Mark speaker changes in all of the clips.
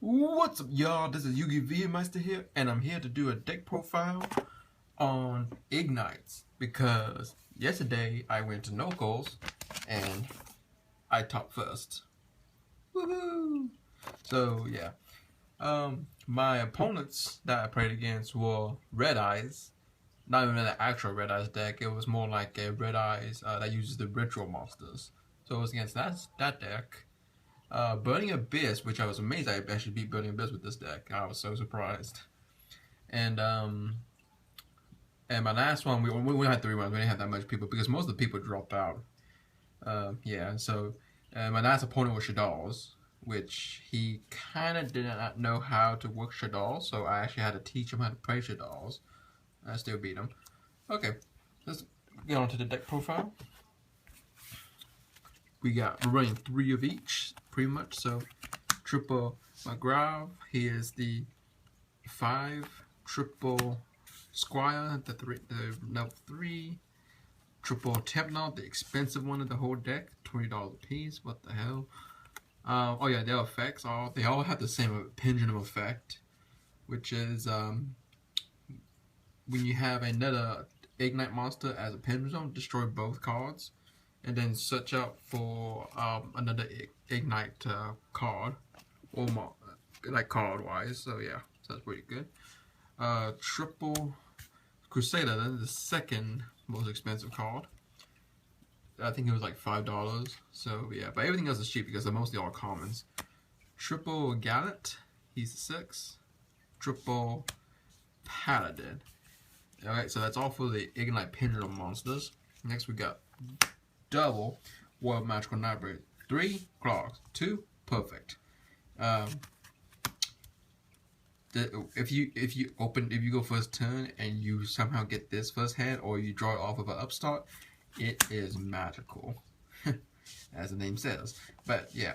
Speaker 1: What's up, y'all? This is Igknights here, and I'm here to do a deck profile on Igknights because yesterday I went to Knuckles and I top first. Woohoo! So yeah, my opponents that I played against were Red Eyes. Not even an actual Red Eyes deck. It was more like a Red Eyes that uses the ritual monsters. So it was against that deck. Burning Abyss, which I was amazed I actually beat Burning Abyss with this deck. I was so surprised. And my last one, we had 3 rounds. We didn't have that much people because most of the people dropped out. Yeah, so my last opponent was Shadal's, which he kind of did not know how to work Shadal, so I actually had to teach him how to play Shadal's. I still beat him. Okay, let's get on to the deck profile. We're running 3 of each, pretty much. So triple McGrath, he is the 5. Triple Squire, the level 3. Triple Templar, the expensive one of the whole deck, $20 a piece. What the hell? Oh yeah, their effects they all have the same pendulum effect, which is when you have another Igknight monster as a pendulum, destroy both cards. And then search out for another Igknight card, or more, like card wise. So yeah, so that's pretty good. Triple Crusader, that is the second most expensive card. I think it was like $5. So yeah, but everything else is cheap because they're mostly all commons. Triple Gallant, he's a 6. Triple Paladin. Alright, so that's all for the Igknight pendulum monsters. Next we got double World Magical Library. 3 clocks, 2 perfect. If you go first turn and you somehow get this first hand, or you draw it off of an upstart, it is magical, as the name says. But yeah,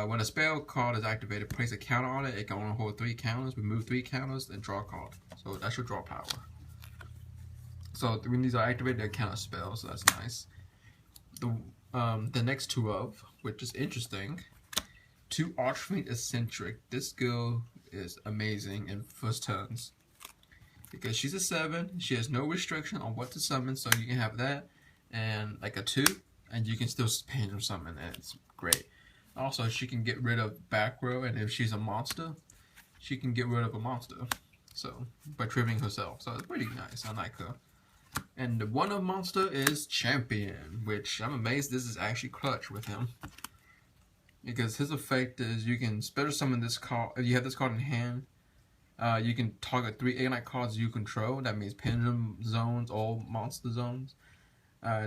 Speaker 1: when a spell card is activated, place a counter on it. It can only hold 3 counters. Remove 3 counters and draw a card. So that's your draw power. So when these are activated, they're counter spells. So that's nice. The next 2 of, which is interesting, 2 Archfiend Eccentric. This girl is amazing in first turns because she's a 7. She has no restriction on what to summon, so you can have that and like a 2, and you can still pendulum summon, and it's great. Also, she can get rid of back row, and if she's a monster, she can get rid of a monster. So by trimming herself, so it's pretty nice. I like her. And the one of monster is Champion, which I'm amazed this is actually clutch with him. Because his effect is you can special summon this card. If you have this card in hand, you can target 3 Igknight cards you control. That means pendulum zones, all monster zones.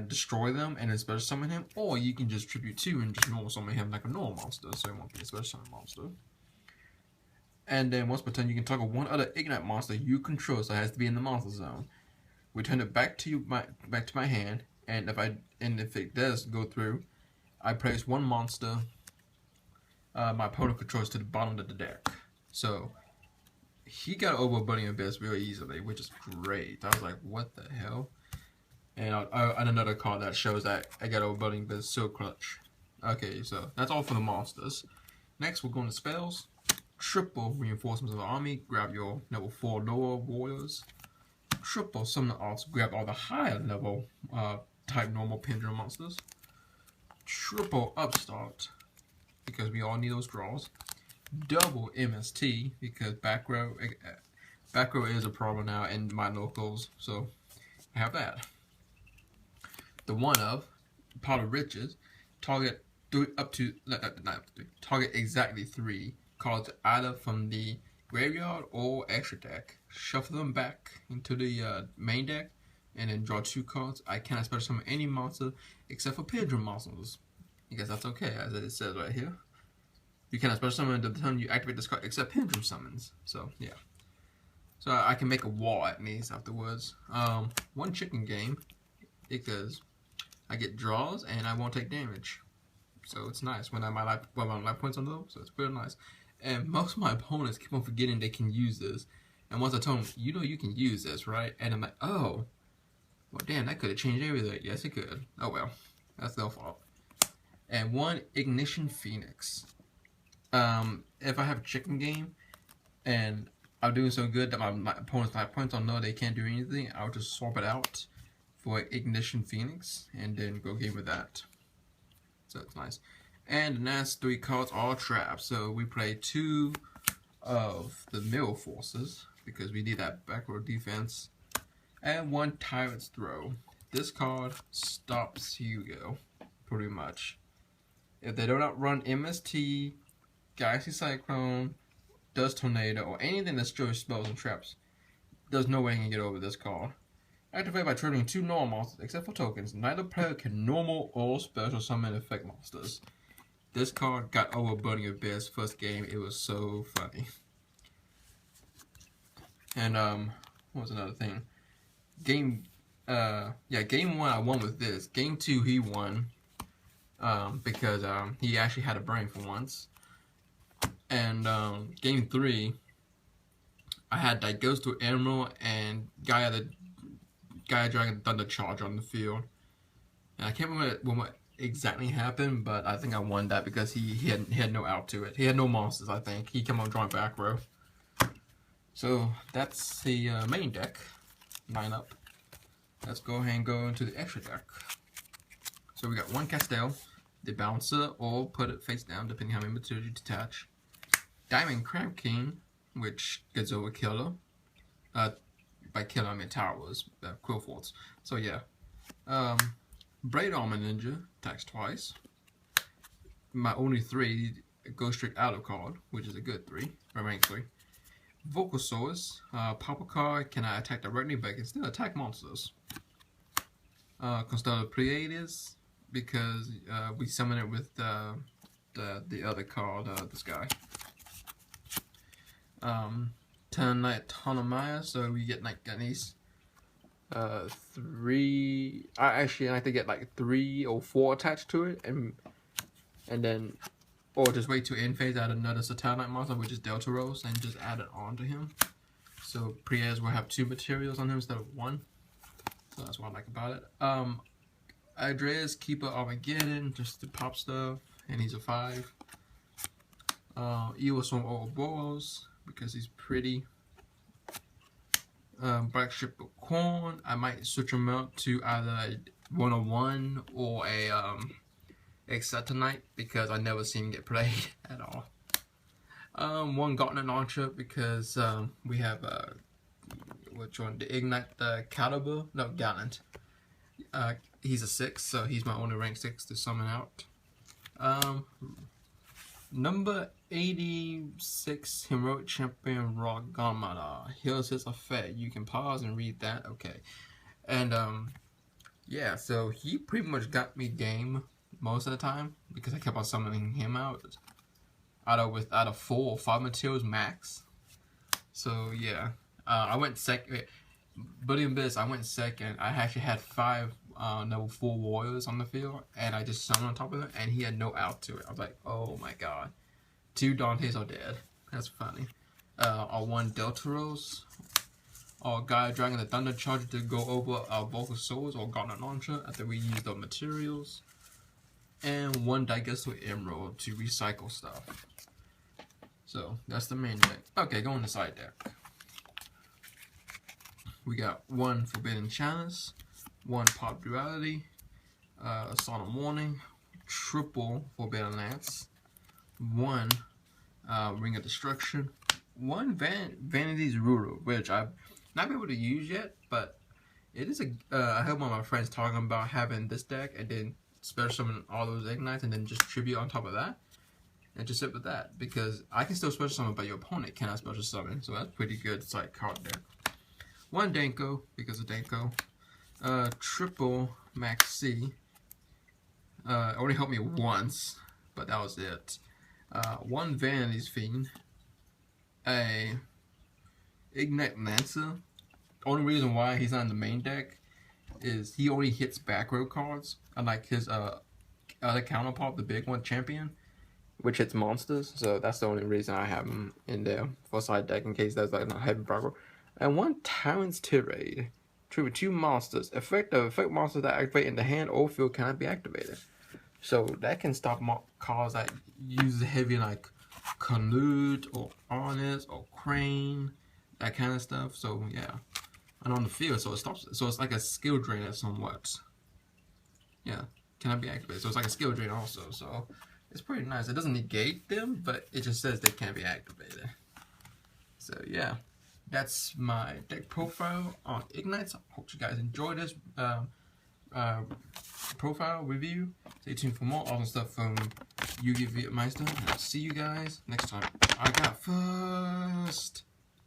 Speaker 1: Destroy them and then special summon him. Or you can just tribute 2 and just normal summon him like a normal monster. So it won't be a special summon monster. And then once per turn, you can target 1 other Igknight monster you control. So it has to be in the monster zone. Return it back to my hand, and if it does go through, I place 1 monster my opponent controls to the bottom of the deck. So he got over Burning Abyss real easily, which is great. I was like, what the hell? And another card that shows that I got over Burning Abyss, so clutch. Okay, so that's all for the monsters. Next, we're going to spells. Triple Reinforcements of the Army. Grab your level 4 lower warriors. Triple Summon Arts, grab all the higher level type normal pendulum monsters. Triple Upstart, because we all need those draws. Double MST, because back row is a problem now in my locals, so I have that. The one of Pot of Riches, target target exactly 3 cards either from the graveyard or extra deck. Shuffle them back into the main deck and then draw 2 cards. I cannot special summon any monster except for pendulum monsters, because that's okay, as it says right here. You cannot special summon until the time you activate this card except pendulum summons. So yeah, so I can make a wall at me afterwards. 1 chicken game because I get draws and I won't take damage, so it's nice when my life points on low. So it's pretty nice. And most of my opponents keep on forgetting they can use this. And once I told them, you know you can use this, right? And I'm like, oh, well, damn, that could have changed everything. Yes, it could. Oh, well, that's their fault. And 1 Ignition Phoenix. if I have a chicken game and I'm doing so good that my opponents don't know they can't do anything, I'll just swap it out for Ignition Phoenix and then go game with that. So it's nice. And the next 3 cards are traps. So we play 2 of the Mill Forces because we need that backward defense. And 1 Tyrant's Throw. This card stops Hugo, pretty much. If they don't outrun MST, Galaxy Cyclone, Dust Tornado, or anything that destroys spells and traps, there's no way he can get over this card. Activate by triggering 2 normal monsters, except for tokens. Neither player can normal or special summon effect monsters. This card got over Burning Abyss first game. It was so funny. And what was another thing? Game 1 I won with this. Game 2 he won because he actually had a brain for once. And game 3 I had that Ghost to Emerald and Gaia Dragon Thunder Charge on the field. And I can't remember what exactly happened, but I think I won that because he had no out to it. He had no monsters, I think. He kept on drawing back row. So that's the main deck lineup. Let's go ahead and go into the extra deck. So we got 1 Castell, the Bouncer, or put it face down depending how many materials you detach. Diamond Crab King, which gets over Killer. By Killer I mean Towers, Quill Forts. So yeah. Braid Armor Ninja, attacks twice. My only 3 goes straight out of card, which is a good 3, remaining 3. Vocal Source, pop a card, cannot attack directly, but can still attack monsters. Constellar Pleiades, because we summon it with the other card, this guy. Turn Night Tonomaya, so we get Night Gunnies. 3. I actually like to get like 3 or 4 attached to it, and then, or just wait to end phase, add another Satellite monster, which is Delta Rose, and just add it on to him. So Priaz will have 2 materials on him instead of 1. So that's what I like about it. Adreas Keeper Armageddon, just to pop stuff, and he's a 5. Evil Storm Ouroboros, because he's pretty. Black Ship of Corn, I might switch him out to either a 101 or a Igknight because I never seen him get played at all. 1 Gauntlet Launcher because we have which one? The Igknight, the Caliber? No, Gallant. He's a 6, so he's my only rank 6 to summon out. Number 86 Heroic Champion Ragamada. Here's his effect. You can pause and read that. Okay. And yeah, so he pretty much got me game most of the time because I kept on summoning him out out of 4 or 5 materials max. So yeah, I went second. Buddy and Biz, I went second. I actually had 5 level 4 warriors on the field, and I just summoned on top of it, and he had no out to it. I was like, oh my god. 2 Dantes are dead. That's funny. Or 1 Delta Rose, or Gaia Dragon the Thunder Charger to go over our Vocal Souls or Gauntlet Launcher after we use the materials, and 1 Digesto Emerald to recycle stuff. So that's the main deck. Okay, go on the side deck. We got 1 Forbidden Chalice, 1 Pop Duality, Solemn Warning, triple Forbidden Lance, 1 Ring of Destruction, 1 Vanity's Ruler, which I've not been able to use yet, but it is a. I heard one of my friends talking about having this deck and then special summon all those Igknights and then just tribute on top of that, and just sit with that because I can still special summon, but your opponent cannot special summon, so that's pretty good. It's like card deck. 1 Danko because of Danko. Triple Max C. Only helped me once, but that was it. 1 Vanity's Fiend. A Igknight Lancer. Only reason why he's not in the main deck is he only hits back row cards, unlike his other counterpart, the big one, Champion, which hits monsters. So that's the only reason I have him in there for side deck in case there's like not heavy back row. And 1 Tyrant's Tirade. Tribute 2 monsters. Effect monsters that activate in the hand or field cannot be activated. So that can stop cards that use heavy like Canute or Honest or Crane, that kind of stuff. So yeah, and on the field, so it stops. So it's like a skill drainer somewhat. Yeah, cannot be activated. So it's like a skill drain also. So it's pretty nice. It doesn't negate them, but it just says they can't be activated. So yeah, that's my deck profile on Igknights. Hope you guys enjoyed this profile review. Stay tuned for more awesome stuff from Yu-Gi-Oh! Meister, and I'll see you guys next time. I got first.